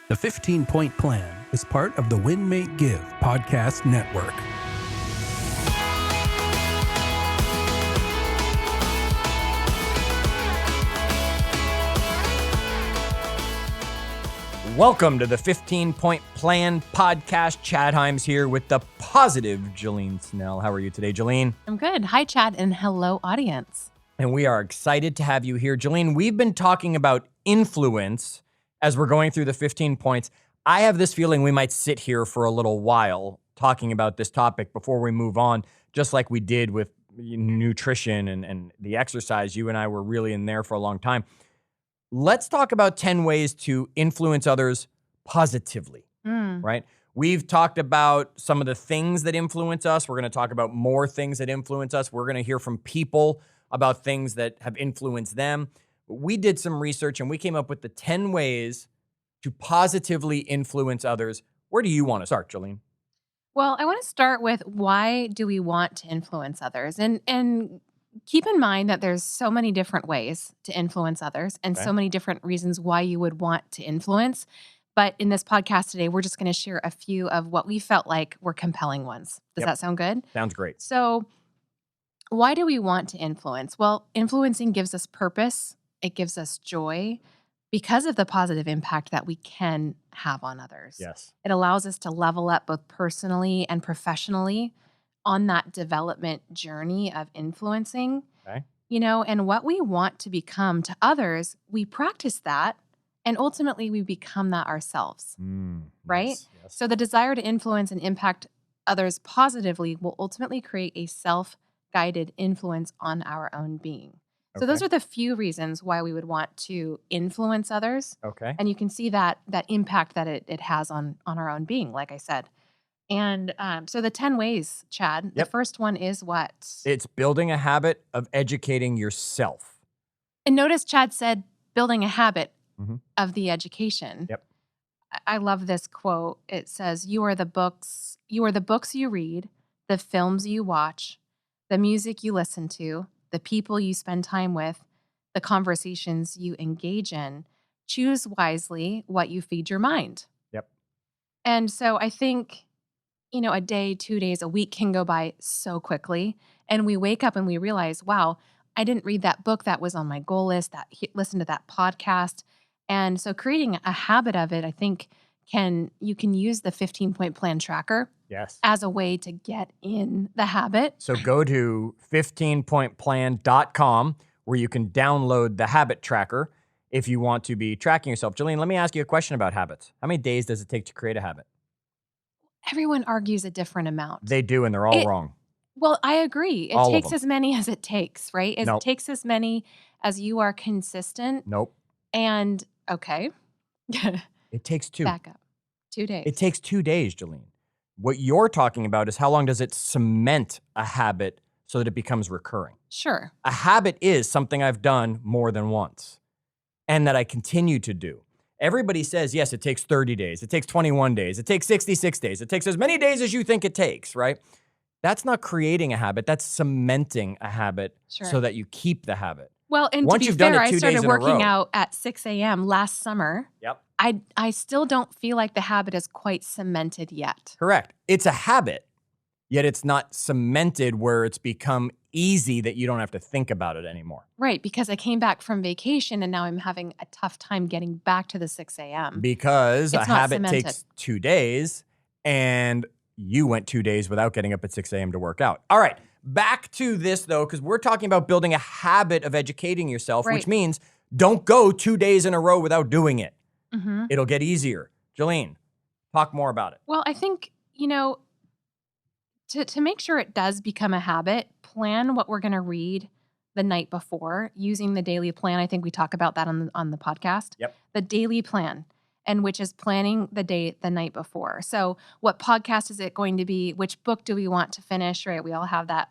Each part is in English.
The 15-Point Plan is part of the Win, Make, Give podcast network. Welcome to the 15-Point Plan podcast. Chad Himes here with the positive Jillene Snell. How are you today, Jillene? I'm good. Hi, Chad, and hello, audience. And we are excited to have you here. Jillene, we've been talking about influence as we're going through the 15 points. I have this feeling we might sit here for a little while talking about this topic before we move on, just like we did with nutrition and the exercise. You and I were really in there for a long time. Let's talk about 10 ways to influence others positively, right? We've talked about some of the things that influence us. We're going to talk about more things that influence us. We're going to hear from people about things that have influenced them. We did some research and we came up with the 10 ways to positively influence others. Where do you want to start, Jillene? Well, I want to start with why do we want to influence others? And keep in mind that there's so many different ways to influence others and so many different reasons why you would want to influence. But in this podcast today, we're just going to share a few of what we felt like were compelling ones. Does that sound good? Sounds great. So why do we want to influence? Well, influencing gives us purpose. It gives us joy because of the positive impact that we can have on others. Yes. It allows us to level up both personally and professionally on that development journey of influencing. Okay. And what we want to become to others, we practice that, and ultimately we become that ourselves, right? Yes. So the desire to influence and impact others positively will ultimately create a self-guided influence on our own being. So those are the few reasons why we would want to influence others. Okay. And you can see that impact that it has on our own being, like I said. And so the 10 ways, Chad, the first one is what? It's building a habit of educating yourself. And notice Chad said building a habit of the education. Yep. I love this quote. It says, you are the books you read, the films you watch, the music you listen to, the people you spend time with, the conversations you engage in. Choose wisely what you feed your mind. Yep. And so I think, a day, 2 days, a week can go by so quickly. And we wake up and we realize, wow, I didn't read that book that was on my goal list, listen to that podcast. And so creating a habit of it, I think you can use the 15-Point Plan tracker as a way to get in the habit. So go to 15pointplan.com where you can download the habit tracker if you want to be tracking yourself. Jillene, let me ask you a question about habits. How many days does it take to create a habit? Everyone argues a different amount. They do, and they're all wrong. Well, I agree. It takes as many as it takes, right? It Nope. takes as many as you are consistent. Nope. And, okay. It takes 2. Back up. 2 days. It takes 2 days, Jillene. What you're talking about is how long does it cement a habit so that it becomes recurring? Sure. A habit is something I've done more than once and that I continue to do. Everybody says, yes, it takes 30 days. It takes 21 days. It takes 66 days. It takes as many days as you think it takes, right? That's not creating a habit. That's cementing a habit so that you keep the habit. Well, and Once to be you've done fair, it 2 I started days in a working row. out at 6 a.m. last summer. Yep. I still don't feel like the habit is quite cemented yet. Correct. It's a habit, yet it's not cemented where it's become easy that you don't have to think about it anymore. Right, because I came back from vacation and now I'm having a tough time getting back to the 6 a.m. Because It's a not habit cemented. takes 2 days and you went 2 days without getting up at 6 a.m. to work out. All right, back to this though, because we're talking about building a habit of educating yourself, which means don't go 2 days in a row without doing it. It'll get easier. Jillene, talk more about it. Well, I think, to make sure it does become a habit, plan what we're going to read the night before using the daily plan. I think we talk about that on the podcast. Yep. The daily plan, and which is planning the day the night before. So what podcast is it going to be? Which book do we want to finish, right? We all have that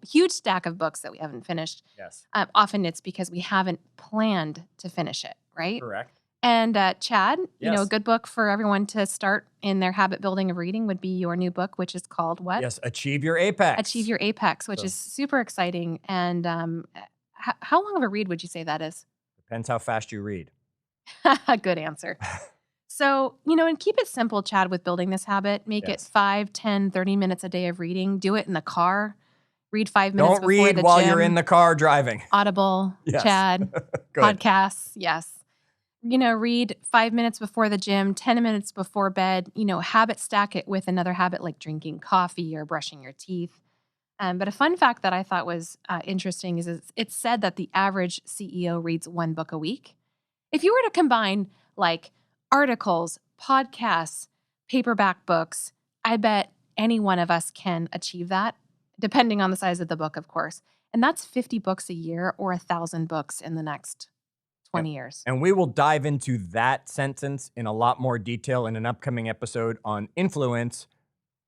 huge stack of books that we haven't finished. Yes. Often it's because we haven't planned to finish it, right? Correct. And Chad, Yes. a good book for everyone to start in their habit building of reading would be your new book, which is called what? Yes, Achieve Your Apex. Achieve Your Apex, which is super exciting. And how long of a read would you say that is? Depends how fast you read. Good answer. So, and keep it simple, Chad, with building this habit. Make it Yes. 5, 10, 30 minutes a day of reading. Do it in the car. Read 5 minutes Don't before read the while gym. you're in the car driving. Audible, Yes. Chad, Good. podcasts, yes. Read 5 minutes before the gym, 10 minutes before bed. Habit stack it with another habit like drinking coffee or brushing your teeth. But a fun fact that I thought was interesting is it's said that the average CEO reads 1 book a week. If you were to combine like articles, podcasts, paperback books, I bet any one of us can achieve that, depending on the size of the book, of course. And that's 50 books a year or 1,000 books in the next 20 years. And we will dive into that sentence in a lot more detail in an upcoming episode on influence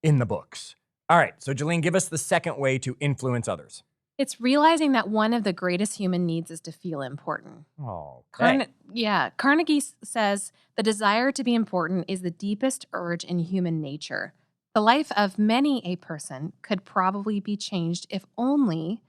in the books. All right, so Jillene, give us the second way to influence others. It's realizing that one of the greatest human needs is to feel important. Oh, Carnegie says the desire to be important is the deepest urge in human nature. The life of many a person could probably be changed if only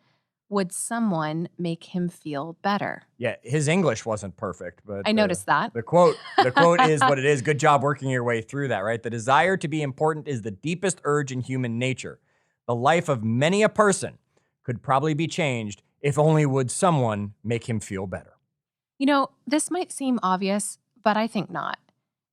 would someone make him feel better. Yeah, his English wasn't perfect, but I noticed that. The quote is what it is. Good job working your way through that, right? The desire to be important is the deepest urge in human nature. The life of many a person could probably be changed if only would someone make him feel better. This might seem obvious, but I think not.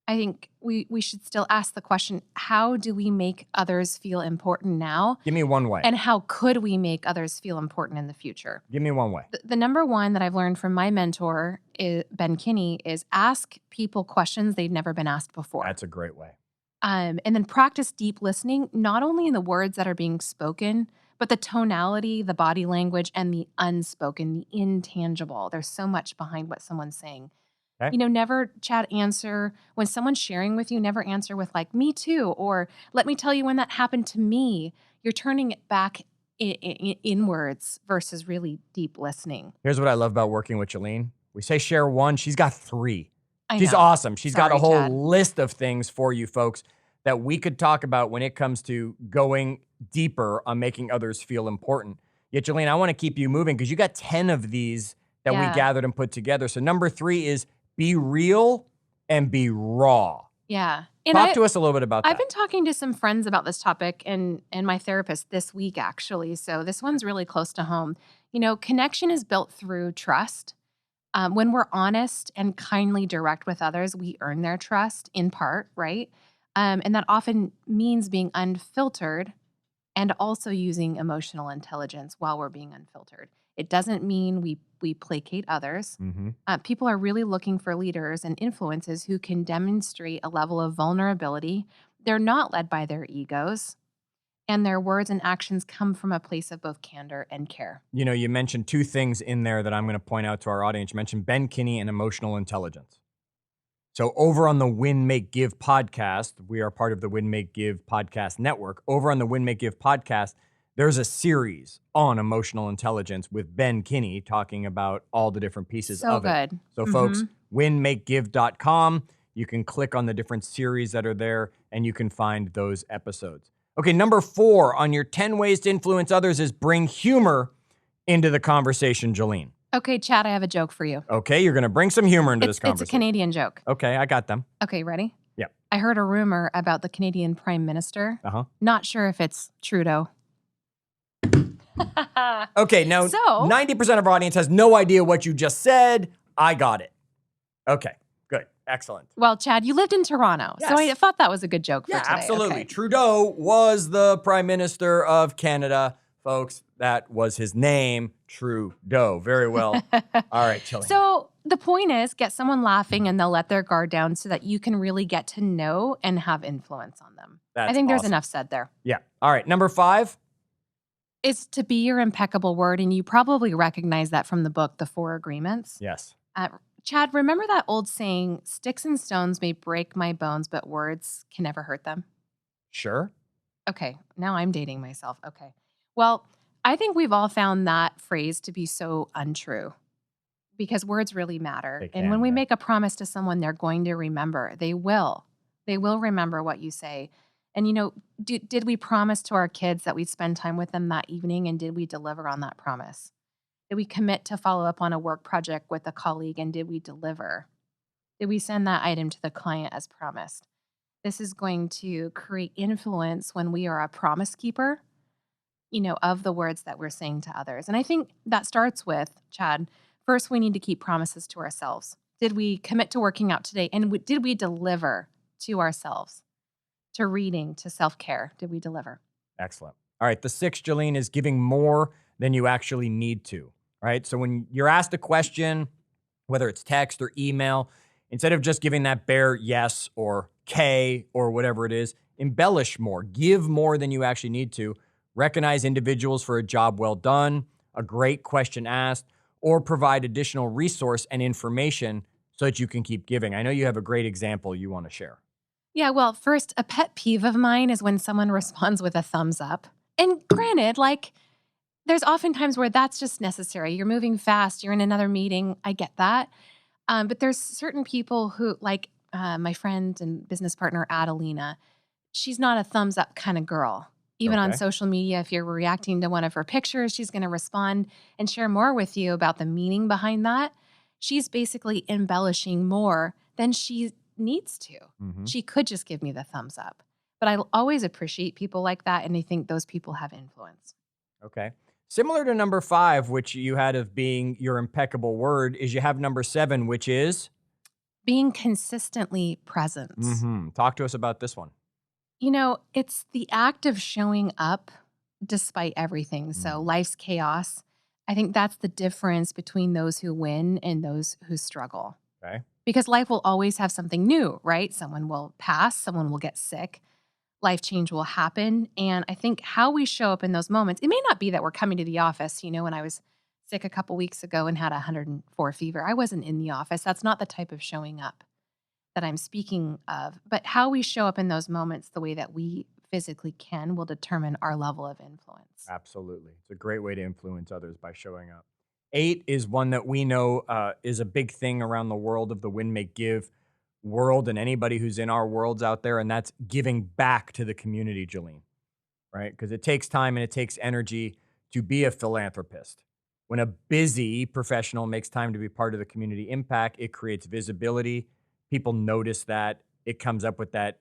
I think we should still ask the question, how do we make others feel important now? Give me one way. And how could we make others feel important in the future? Give me one way. The number one that I've learned from my mentor, Ben Kinney, is ask people questions they've never been asked before. That's a great way. And then practice deep listening, not only in the words that are being spoken, but the tonality, the body language, and the unspoken, the intangible. There's so much behind what someone's saying. Okay. Never, Chad, answer when someone's sharing with you, never answer with like, me too, or let me tell you when that happened to me. You're turning it back inwards versus really deep listening. Here's what I love about working with Jillene. We say share one, she's got 3. She's know. awesome. She's got a whole Chad. list of things for you folks that we could talk about when it comes to going deeper on making others feel important. Yet, Jillene, I want to keep you moving because you got 10 of these that we gathered and put together. So number 3 is be real and be raw. Yeah. And Talk to us a little bit about that. I've been talking to some friends about this topic and my therapist this week, actually. So this one's really close to home. Connection is built through trust. When we're honest and kindly direct with others, we earn their trust in part, right? And that often means being unfiltered and also using emotional intelligence while we're being unfiltered. It doesn't mean we placate others. Mm-hmm. People are really looking for leaders and influences who can demonstrate a level of vulnerability. They're not led by their egos, and their words and actions come from a place of both candor and care. You mentioned 2 things in there that I'm going to point out to our audience. You mentioned Ben Kinney and emotional intelligence. So over on the Win, Make, Give podcast, we are part of the Win, Make, Give podcast network. Over on the Win, Make, Give podcast, there's a series on emotional intelligence with Ben Kinney talking about all the different pieces of it. So good. So folks, winmakegive.com. You can click on the different series that are there and you can find those episodes. Okay, number 4 on your 10 ways to influence others is bring humor into the conversation, Jillene. Okay, Chad, I have a joke for you. Okay, you're going to bring some humor into this conversation. It's a Canadian joke. Okay, I got them. Okay, ready? Yeah. I heard a rumor about the Canadian Prime Minister. Uh-huh. Not sure if it's Trudeau. Okay, now 90% of our audience has no idea what you just said. I got it. Okay, good. Excellent. Well, Chad, you lived in Toronto, so I thought that was a good joke for today. Absolutely. Okay. Trudeau was the Prime Minister of Canada. Folks, that was his name, Trudeau. Very well. All right, Jillene. So the point is, get someone laughing and they'll let their guard down so that you can really get to know and have influence on them. That's I think there's awesome. enough said there. Yeah. All right, number 5. It's to be your impeccable word, and you probably recognize that from the book, The 4 Agreements. Yes. Chad, remember that old saying, sticks and stones may break my bones, but words can never hurt them? Sure. Okay, now I'm dating myself. Okay. Well, I think we've all found that phrase to be so untrue because words really matter. And when we make a promise to someone, they're going to remember. They will. They will remember what you say. And, did we promise to our kids that we'd spend time with them that evening, and did we deliver on that promise? Did we commit to follow up on a work project with a colleague, and did we deliver? Did we send that item to the client as promised? This is going to create influence when we are a promise keeper, of the words that we're saying to others. And I think that starts with, Chad, first we need to keep promises to ourselves. Did we commit to working out today? And did we deliver to ourselves, to reading, to self-care? Did we deliver? Excellent. All right. The sixth, Jillene, is giving more than you actually need to, right? So when you're asked a question, whether it's text or email, instead of just giving that bare yes or K or whatever it is, embellish more, give more than you actually need to, recognize individuals for a job well done, a great question asked, or provide additional resource and information so that you can keep giving. I know you have a great example you want to share. Yeah, well, first, a pet peeve of mine is when someone responds with a thumbs up. And granted, there's often times where that's just necessary. You're moving fast, you're in another meeting. I get that. But there's certain people who, my friend and business partner, Adelina, she's not a thumbs up kind of girl. Even on Okay. social media, if you're reacting to one of her pictures, she's going to respond and share more with you about the meaning behind that. She's basically embellishing more than she needs to. Mm-hmm. She could just give me the thumbs up. But I always appreciate people like that, and I think those people have influence. Okay. Similar to number 5, which you had of being your impeccable word, is you have number 7, which is? Being consistently present. Mm-hmm. Talk to us about this one. It's the act of showing up despite everything. So life's chaos. I think that's the difference between those who win and those who struggle. Okay. Because life will always have something new, right? Someone will pass, someone will get sick, life change will happen. And I think how we show up in those moments, it may not be that we're coming to the office. When I was sick a couple weeks ago and had 104 fever, I wasn't in the office. That's not the type of showing up that I'm speaking of. But how we show up in those moments, the way that we physically can, will determine our level of influence. Absolutely. It's a great way to influence others by showing up. 8 is one that we know is a big thing around the world of the Win, Make, Give world and anybody who's in our worlds out there, and that's giving back to the community, Jillene, right? Because it takes time and it takes energy to be a philanthropist. When a busy professional makes time to be part of the community impact, it creates visibility. People notice that. It comes up with that,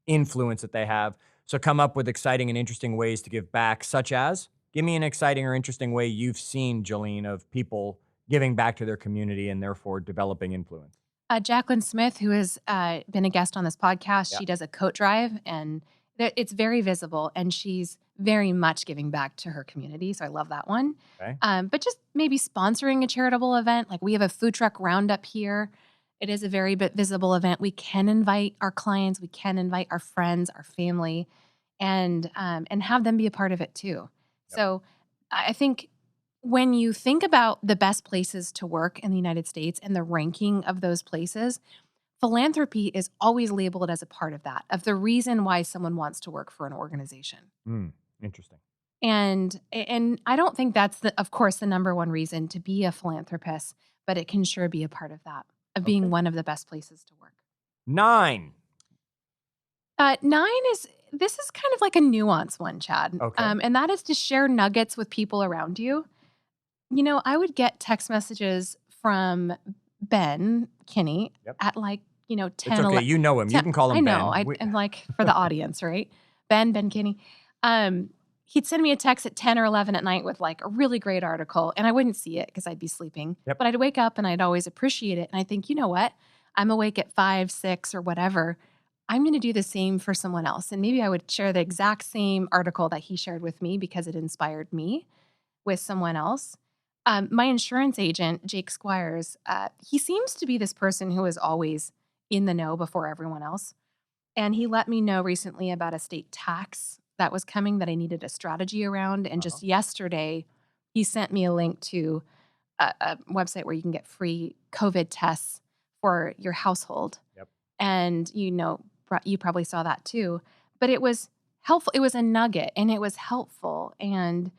influence that they have. So come up with exciting and interesting ways to give back, such as, give me an exciting or interesting way you've seen, Jillene, of people giving back to their community and therefore developing influence. Jacqueline Smith, who has been a guest on this podcast, She does a coat drive, and it's very visible, and she's very much giving back to her community. So I love that one. Okay. But just maybe sponsoring a charitable event. Like we have a food truck roundup here. It is a very visible event. We can invite our clients, we can invite our friends, our family, and have them be a part of it too. Yep. So I think when you think about the best places to work in the United States and the ranking of those places, philanthropy is always labeled as a part of that, of the reason why someone wants to work for an organization. Interesting. And I don't think that's, of course, the number one reason to be a philanthropist, but it can sure be a part of that, of being one of the best places to work. 9. 9 this is kind of like a nuanced one, Chad. Okay. And that is to share nuggets with people around you. I would get text messages from Ben Kinney at 10. It's okay. You know him. 10, you can call him I know. Ben. And for the audience, right? Ben Kinney. He'd send me a text at 10 or 11 at night with a really great article, and I wouldn't see it because I'd be sleeping. Yep. But I'd wake up and I'd always appreciate it. And I think, you know what? I'm awake at 5, 6 or whatever. I'm going to do the same for someone else. And maybe I would share the exact same article that he shared with me because it inspired me with someone else. My insurance agent, Jake Squires, he seems to be this person who is always in the know before everyone else. And he let me know recently about a state tax that was coming that I needed a strategy around. And just yesterday, he sent me a link to a website where you can get free COVID tests for your household. Yep. And you probably saw that too. But it was helpful. It was a nugget and it was helpful. And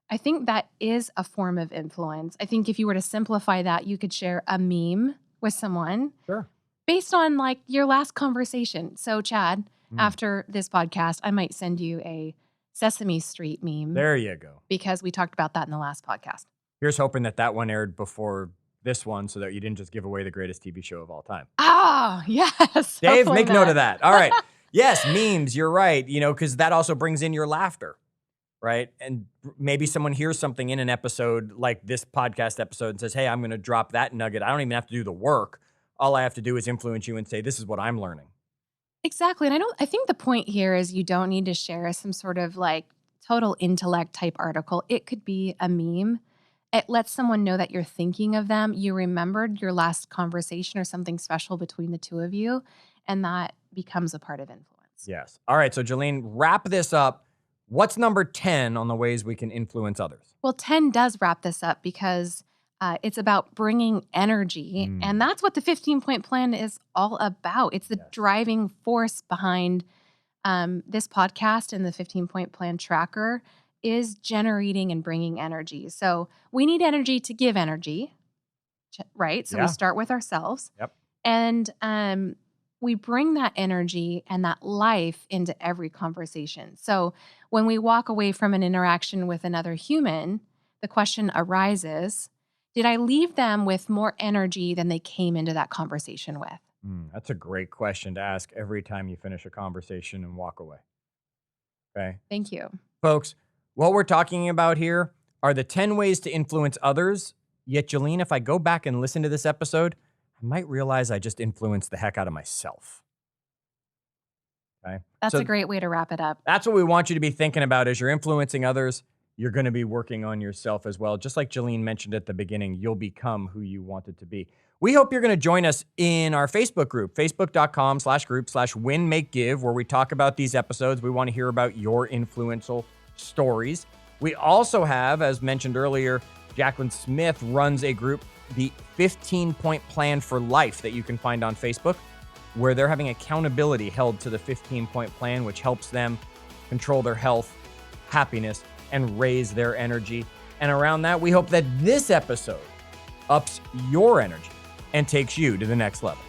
I think that is a form of influence. I think if you were to simplify that, you could share a meme with someone. Sure. Based on your last conversation. So Chad, after this podcast, I might send you a Sesame Street meme. There you go. Because we talked about that in the last podcast. Here's hoping that one aired before this one so that you didn't just give away the greatest TV show of all time. Ah, yes. Dave, hopefully make note not. of that. All right. Yes, memes, you're right, because that also brings in your laughter, right? And maybe someone hears something in an episode like this podcast episode and says, hey, I'm going to drop that nugget. I don't even have to do the work. All I have to do is influence you and say, this is what I'm learning. Exactly. And I think the point here is you don't need to share some sort of like total intellect type article. It could be a meme. It lets someone know that you're thinking of them. You remembered your last conversation or something special between the two of you, and that becomes a part of influence. Yes. All right. So, Jillene, wrap this up. What's number 10 on the ways we can influence others? Well, 10 does wrap this up because it's about bringing energy. And that's what the 15-point plan is all about. It's the driving force behind this podcast, and the 15-point plan tracker is generating and bringing energy. So we need energy to give energy, right? So we start with ourselves. Yep. And we bring that energy and that life into every conversation. So when we walk away from an interaction with another human, the question arises, did I leave them with more energy than they came into that conversation with? That's a great question to ask every time you finish a conversation and walk away. Okay. Thank you. Folks, what we're talking about here are the 10 ways to influence others. Yet, Jillene, if I go back and listen to this episode, I might realize I just influenced the heck out of myself. Okay. That's a great way to wrap it up. That's what we want you to be thinking about as you're influencing others. You're going to be working on yourself as well. Just like Jillene mentioned at the beginning, you'll become who you wanted to be. We hope you're going to join us in our Facebook group, facebook.com/group/win-make-give, where we talk about these episodes. We want to hear about your influential stories. We also have, as mentioned earlier, Jacqueline Smith runs a group, the 15-point plan for life, that you can find on Facebook, where they're having accountability held to the 15-point plan, which helps them control their health, happiness, and raise their energy. And around that, we hope that this episode ups your energy and takes you to the next level.